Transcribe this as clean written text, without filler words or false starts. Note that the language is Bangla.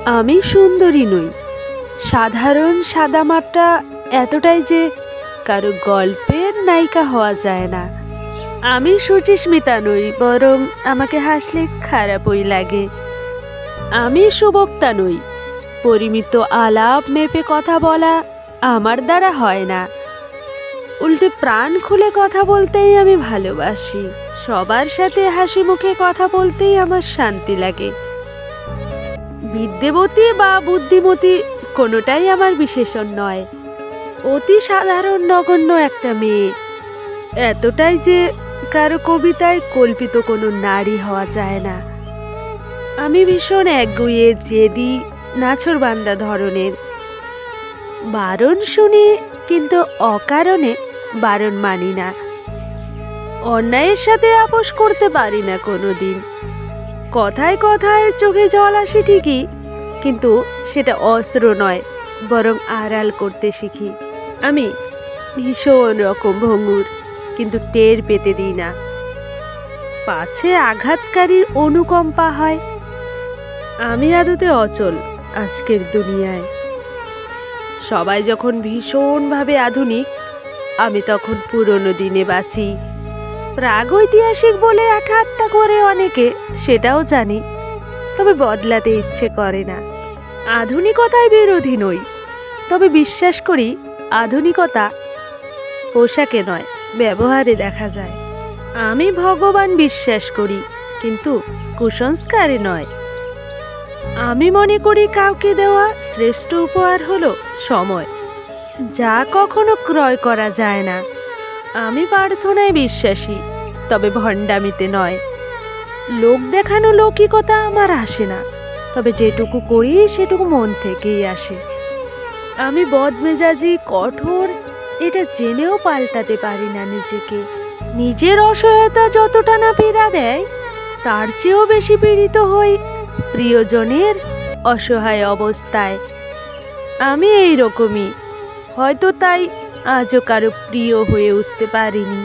আমি সুন্দরী নই, সাধারণ সাদামাটা এতটাই যে কারো গল্পের নায়িকা হওয়া যায় না। আমি সুচিস্মিতা নই, বরং আমাকে হাসলে খারাপই লাগে। আমি সুবক্তা নই, পরিমিত আলাপ মেপে কথা বলা আমার দ্বারা হয় না। উল্টে প্রাণ খুলে কথা বলতেই আমি ভালোবাসি। সবার সাথে হাসি মুখে কথা বলতেই আমার শান্তি লাগে। বিদ্যাবতী বা বুদ্ধিমতী কোনোটাই আমার বিশেষণ নয়। অতি সাধারণ নগণ্য একটা মেয়ে, এতটাই যে কারো কবিতায় কল্পিত কোনো নারী হওয়া যায় না। আমি ভীষণ একগুঁয়ে, জেদি, নাছোড়বান্দা ধরনের। বারণ শুনি, কিন্তু অকারণে বারণ মানি না। অন্যায়ের সাথে আপোষ করতে পারি না কোনোদিন। কথায় কথায় চোখে জল আসে ঠিকই, কিন্তু সেটা অস্ত্র নয়, বরং আড়াল করতে শিখি। আমি ভীষণ রকম ভঙ্গুর, কিন্তু টের পেতে দিই না। পাছে আঘাতকারীর অনুকম্পা হয়। আমি আদতে অচল আজকের দুনিয়ায়। সবাই যখন ভীষণভাবে আধুনিক, আমি তখন পুরনো দিনে বাঁচি। প্রাগৈতিহাসিক বলে ঠাট্টা করে অনেকে, সেটাও জানি, তবে বদলাতে ইচ্ছে করে না। আধুনিকতায় বিরোধী নই, তবে বিশ্বাস করি আধুনিকতা পোশাকে নয়, ব্যবহারে দেখা যায়। আমি ভগবান বিশ্বাস করি, কিন্তু কুসংস্কারে নয়। আমি মনে করি কাউকে দেওয়া শ্রেষ্ঠ উপহার হলো সময়, যা কখনো ক্রয় করা যায় না। আমি প্রার্থনায় বিশ্বাসী, তবে ভণ্ডামিতে নয়। লোক দেখানো লৌকিকতা আমার আসে না, তবে যেটুকু করি সেটুকু মন থেকেই আসে। আমি বদমেজাজি, কঠোর, এটা জেনেও পাল্টাতে পারি না নিজেকে। নিজের অসহায়তা যতটা না পীড়া দেয়, তার চেয়েও বেশি পীড়িত হই প্রিয়জনের অসহায় অবস্থায়। আমি এই রকমই, হয়তো তাই আজও কারো প্রিয় হয়ে উঠতে পারিনি।